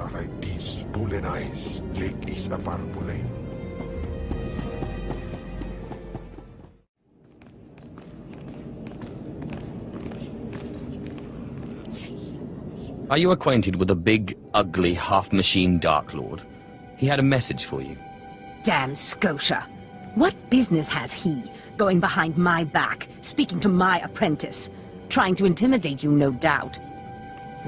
Aprendiz bulenais, legis avarmulain. Are you acquainted with a big, ugly, half-machine Dark Lord? He had a message for you. Damn Scotia. What business has he, going behind my back, speaking to my apprentice? Trying to intimidate you, no doubt.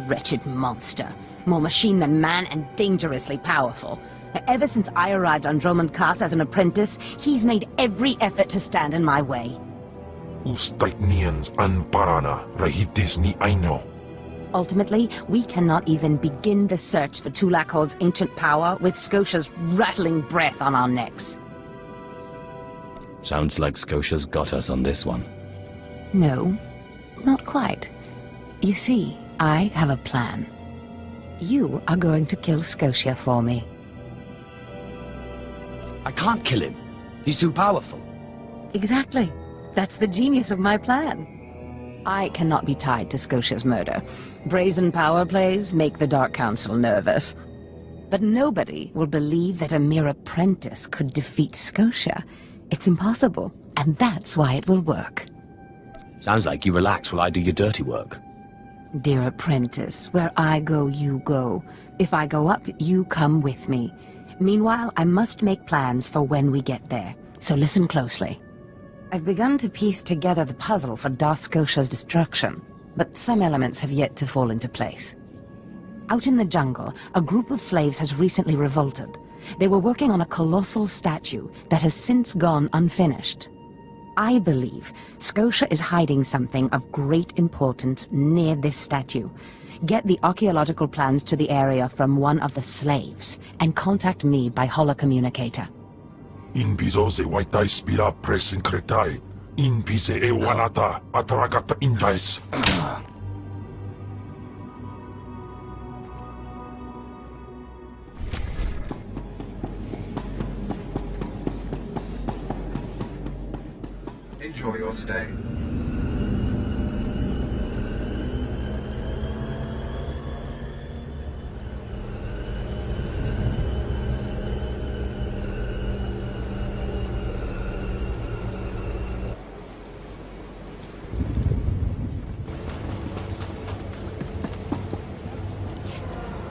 Wretched monster. More machine than man and dangerously powerful. Ever since I arrived on Drummond Cast as an apprentice, he's made every effort to stand in my way. Ustaitnians an parana, rahitis ni aino. Ultimately, we cannot even begin the search for Tulakhod's ancient power with Scotia's rattling breath on our necks. Sounds like Scotia's got us on this one. No, not quite. You see, I have a plan. You are going to kill Scotia for me. I can't kill him. He's too powerful. Exactly. That's the genius of my plan. I cannot be tied to Scotia's murder. Brazen power plays make the Dark Council nervous. But nobody will believe that a mere apprentice could defeat Scotia. It's impossible, and that's why it will work. Sounds like you relax while I do your dirty work. Dear apprentice, where I go, you go. If I go up, you come with me. Meanwhile, I must make plans for when we get there, so listen closely. I've begun to piece together the puzzle for Darth Scotia's destruction, but some elements have yet to fall into place. Out in the jungle, a group of slaves has recently revolted. They were working on a colossal statue that has since gone unfinished. I believe Scotia is hiding something of great importance near this statue. Get the archaeological plans to the area from one of the slaves, and contact me by holocommunicator. In bizo waitai spila presincretai, in pise e wanata atragata indais. Enjoy your stay.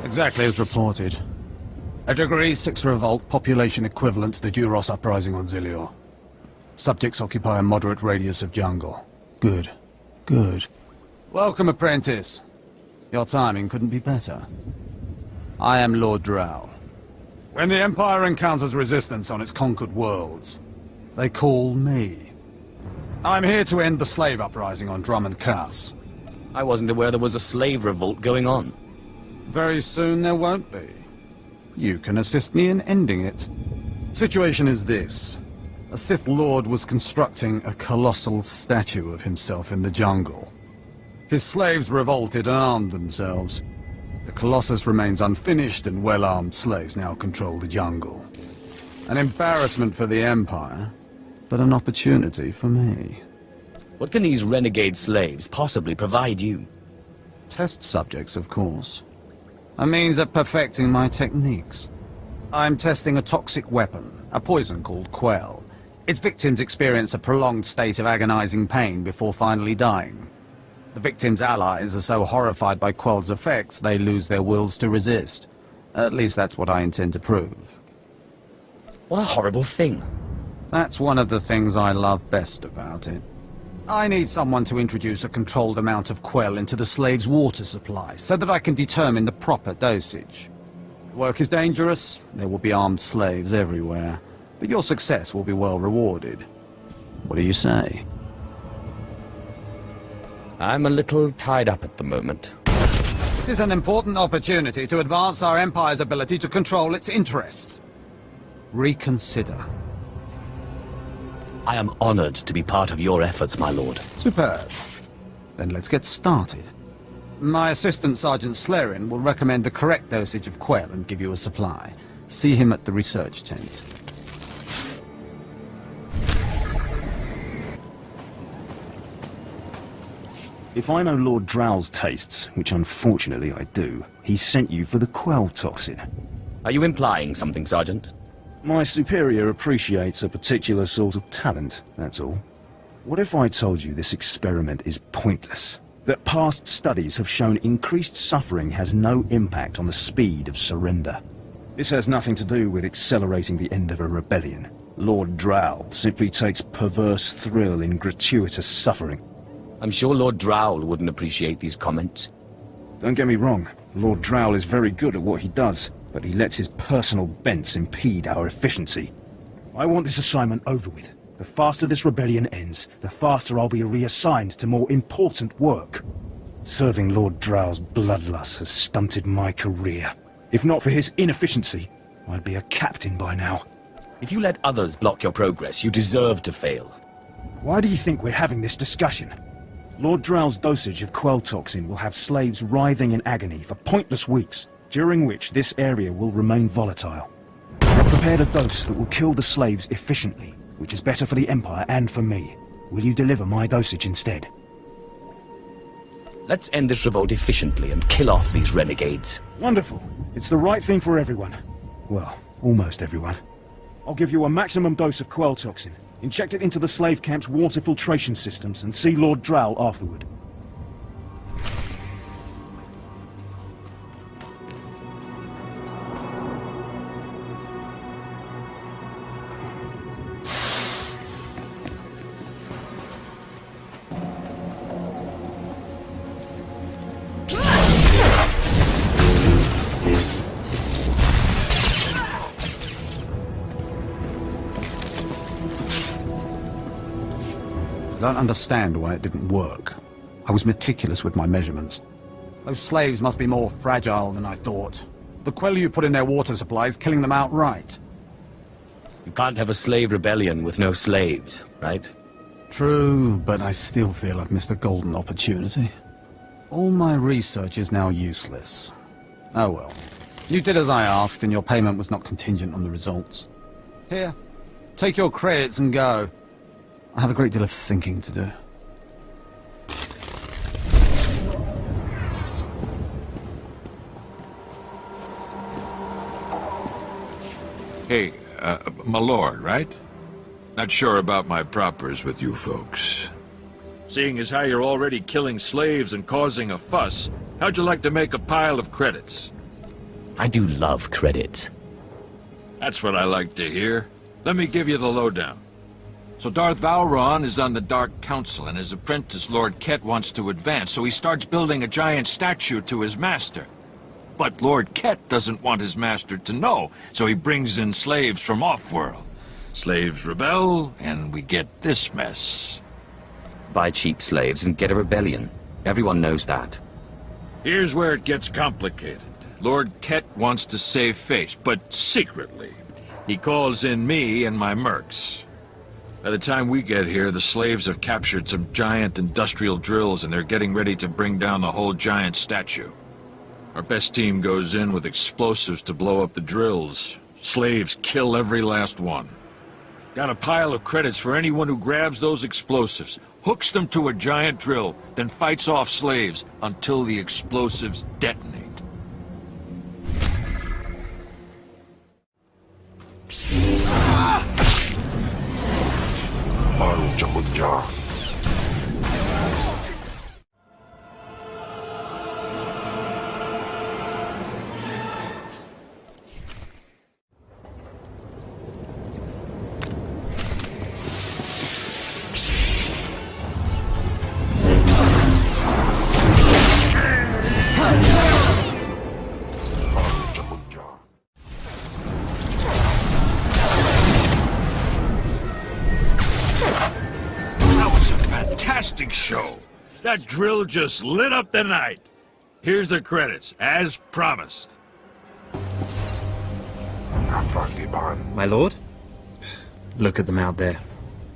Exactly as reported. A Degree 6 revolt, population equivalent to the Duros uprising on Zilior. Subjects occupy a moderate radius of jungle. Good. Good. Welcome, apprentice. Your timing couldn't be better. I am Lord Drow. When the Empire encounters resistance on its conquered worlds, they call me. I'm here to end the slave uprising on Drummond Cass. I wasn't aware there was a slave revolt going on. Very soon there won't be. You can assist me in ending it. Situation is this. A Sith Lord was constructing a colossal statue of himself in the jungle. His slaves revolted and armed themselves. The Colossus remains unfinished, and well-armed slaves now control the jungle. An embarrassment for the Empire, but an opportunity for me. What can these renegade slaves possibly provide you? Test subjects, of course. A means of perfecting my techniques. I'm testing a toxic weapon, a poison called Quell. Its victims experience a prolonged state of agonizing pain before finally dying. The victims' allies are so horrified by Quell's effects, they lose their wills to resist. At least that's what I intend to prove. What a horrible thing. That's one of the things I love best about it. I need someone to introduce a controlled amount of Quell into the slave's water supply, so that I can determine the proper dosage. The work is dangerous, there will be armed slaves everywhere, but your success will be well rewarded. What do you say? I'm a little tied up at the moment. This is an important opportunity to advance our Empire's ability to control its interests. Reconsider. I am honored to be part of your efforts, my lord. Superb. Then let's get started. My assistant, Sergeant Slarin, will recommend the correct dosage of Quell and give you a supply. See him at the research tent. If I know Lord Drow's tastes, which unfortunately I do, He sent you for the quell toxin. Are you implying something, Sergeant? My superior appreciates a particular sort of talent, that's all. What if I told you this experiment is pointless? That past studies have shown increased suffering has no impact on the speed of surrender. This has nothing to do with accelerating the end of a rebellion. Lord Drow simply takes perverse thrill in gratuitous suffering. I'm sure Lord Drowl wouldn't appreciate these comments. Don't get me wrong, Lord Drow is very good at what he does, but he lets his personal bents impede our efficiency. I want this assignment over with. The faster this rebellion ends, the faster I'll be reassigned to more important work. Serving Lord Drow's bloodlust has stunted my career. If not for his inefficiency, I'd be a captain by now. If you let others block your progress, you deserve to fail. Why do you think we're having this discussion? Lord Drow's dosage of quell toxin will have slaves writhing in agony for pointless weeks, during which this area will remain volatile. I've prepared a dose that will kill the slaves efficiently, which is better for the Empire and for me. Will you deliver my dosage instead? Let's end this revolt efficiently and kill off these renegades. Wonderful. It's the right thing for everyone. Well, almost everyone. I'll give you a maximum dose of quell toxin. Inject it into the slave camp's water filtration systems and see Lord Drow afterward. I don't understand why it didn't work. I was meticulous with my measurements. Those slaves must be more fragile than I thought. The quell you put in their water supply is killing them outright. You can't have a slave rebellion with no slaves, right? True, but I still feel I've missed a golden opportunity. All my research is now useless. Oh well. You did as I asked, and your payment was not contingent on the results. Here, take your credits and go. I have a great deal of thinking to do. Hey, my lord, right? Not sure about my propers with you folks. Seeing as how you're already killing slaves and causing a fuss, how'd you like to make a pile of credits? I do love credits. That's what I like to hear. Let me give you the lowdown. So Darth Valron is on the Dark Council, and his apprentice Lord Ket wants to advance, so he starts building a giant statue to his master. But Lord Ket doesn't want his master to know, so he brings in slaves from off-world. Slaves rebel, and we get this mess. Buy cheap slaves and get a rebellion. Everyone knows that. Here's where it gets complicated. Lord Ket wants to save face, but secretly. He calls in me and my mercs. By the time we get here, the slaves have captured some giant industrial drills, and they're getting ready to bring down the whole giant statue. Our best team goes in with explosives to blow up the drills. Slaves kill every last one. Got a pile of credits for anyone who grabs those explosives, hooks them to a giant drill, then fights off slaves until the explosives detonate. Fantastic show. That drill just lit up the night. Here's the credits, as promised. My lord? Look at them out there.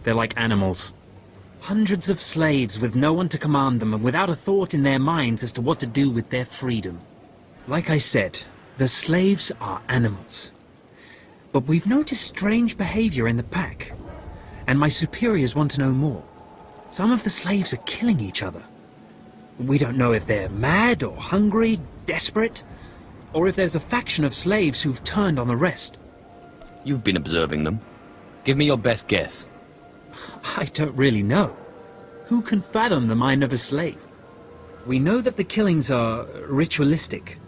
They're like animals. Hundreds of slaves with no one to command them and without a thought in their minds as to what to do with their freedom. Like I said, the slaves are animals. But we've noticed strange behavior in the pack. And my superiors want to know more. Some of the slaves are killing each other. We don't know if they're mad or hungry, desperate. or if there's a faction of slaves who've turned on the rest. You've been observing them. Give me your best guess. I don't really know. Who can fathom the mind of a slave? We know that the killings are ritualistic.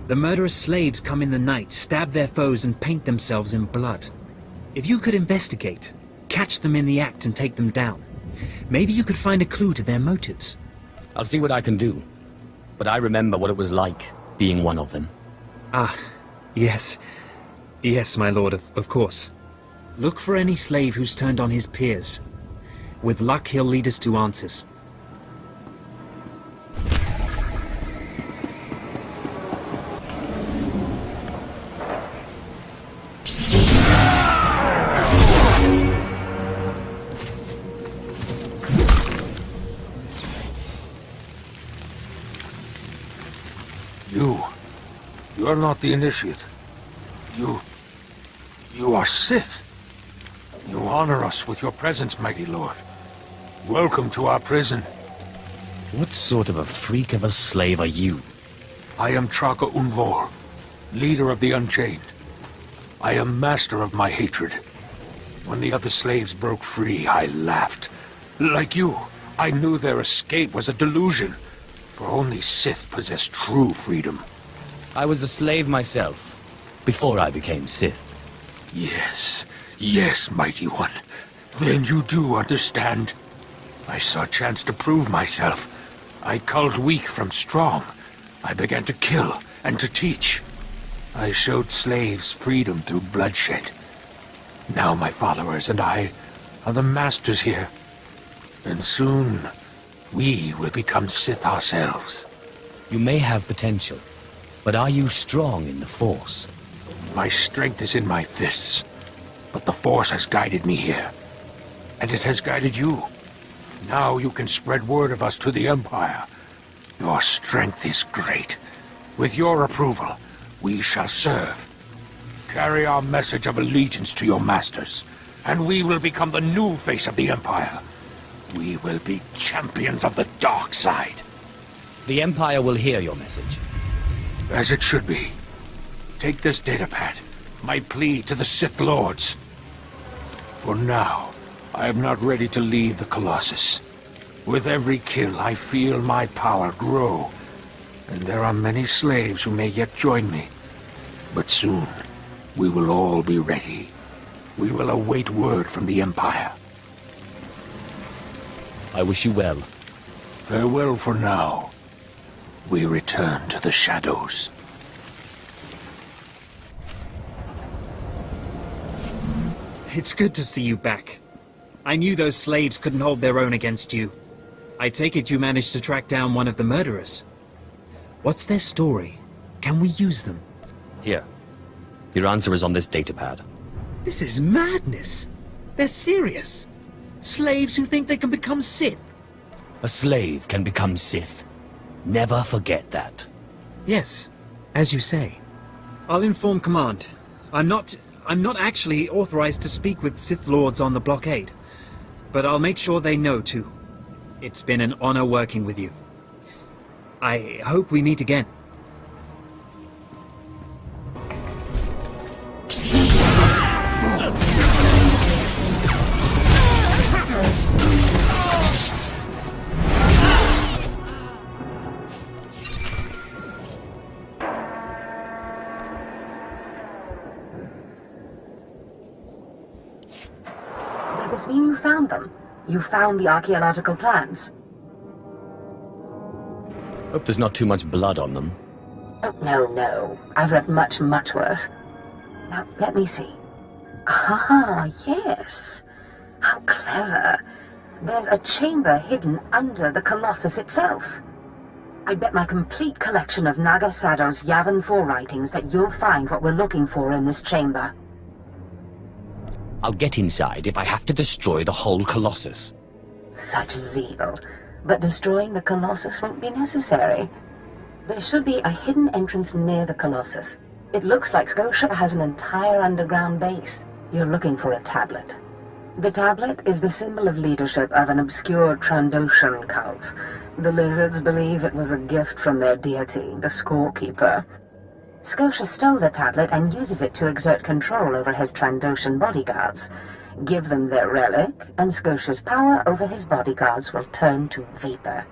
The murderous slaves come in the night, stab their foes and paint themselves in blood. If you could investigate, catch them in the act and take them down, maybe you could find a clue to their motives. I'll see what I can do. But I remember what it was like being one of them. Ah, yes. Yes, my lord, of course. Look for any slave who's turned on his peers. With luck, he'll lead us to answers. You're not the initiate. You are Sith. You honor us with your presence, mighty lord. Welcome to our prison. What sort of a freak of a slave are you? I am Traka Unvor, leader of the Unchained. I am master of my hatred. When the other slaves broke free, I laughed. Like you, I knew their escape was a delusion, for only Sith possess true freedom. I was a slave myself, before I became Sith. Yes, mighty one. Then you do understand. I saw a chance to prove myself. I culled weak from strong. I began to kill and to teach. I showed slaves freedom through bloodshed. Now my followers and I are the masters here. And soon, we will become Sith ourselves. You may have potential, but are you strong in the Force? My strength is in my fists, but the Force has guided me here. And it has guided you. Now you can spread word of us to the Empire. Your strength is great. With your approval, we shall serve. Carry our message of allegiance to your masters, and we will become the new face of the Empire. We will be champions of the dark side. The Empire will hear your message. As it should be. Take this datapad, my plea to the Sith Lords. For now, I am not ready to leave the Colossus. With every kill, I feel my power grow. And there are many slaves who may yet join me. But soon, we will all be ready. We will await word from the Empire. I wish you well. Farewell for now. We return to the shadows. It's good to see you back. I knew those slaves couldn't hold their own against you. I take it you managed to track down one of the murderers. What's their story? Can we use them? Here. Your answer is on this datapad. This is madness. They're serious. Slaves who think they can become Sith. A slave can become Sith. Never forget that. Yes, as you say. I'll inform Command. I'm not actually authorized to speak with Sith Lords on the blockade. But I'll make sure they know, too. It's been an honor working with you. I hope we meet again. Does this mean you found them? You found the archaeological plans? Hope there's not too much blood on them. Oh, no. I've read much, much worse. Now, let me see. Ah, yes. How clever. There's a chamber hidden under the Colossus itself. I bet my complete collection of Naga Sado's Yavin 4 writings that you'll find what we're looking for in this chamber. I'll get inside if I have to destroy the whole Colossus. Such zeal. But destroying the Colossus won't be necessary. There should be a hidden entrance near the Colossus. It looks like Scotia has an entire underground base. You're looking for a tablet. The tablet is the symbol of leadership of an obscure Trandoshan cult. The lizards believe it was a gift from their deity, the Scorekeeper. Scotia stole the tablet and uses it to exert control over his Trandoshan bodyguards. Give them their relic, and Scotia's power over his bodyguards will turn to vapor.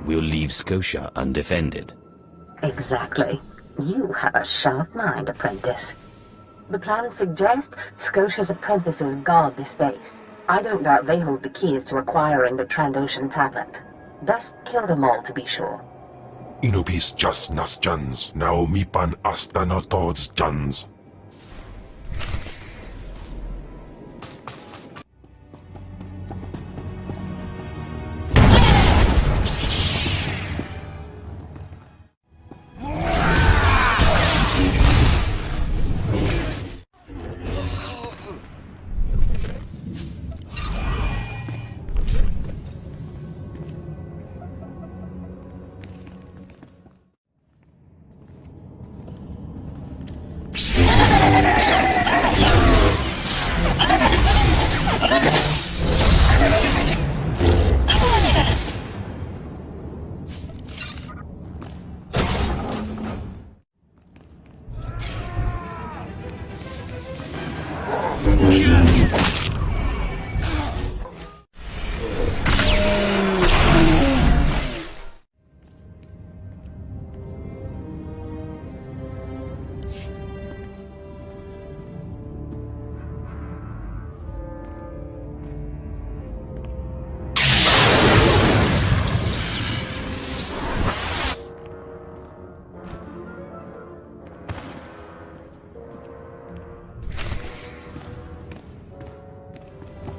We'll leave Scotia undefended. Exactly. You have a sharp mind, Apprentice. The plans suggest Scotia's apprentices guard this base. I don't doubt they hold the keys to acquiring the Trandoshan tablet. Best kill them all to be sure. Inubis jas nas jans, now mipan astana tods jans.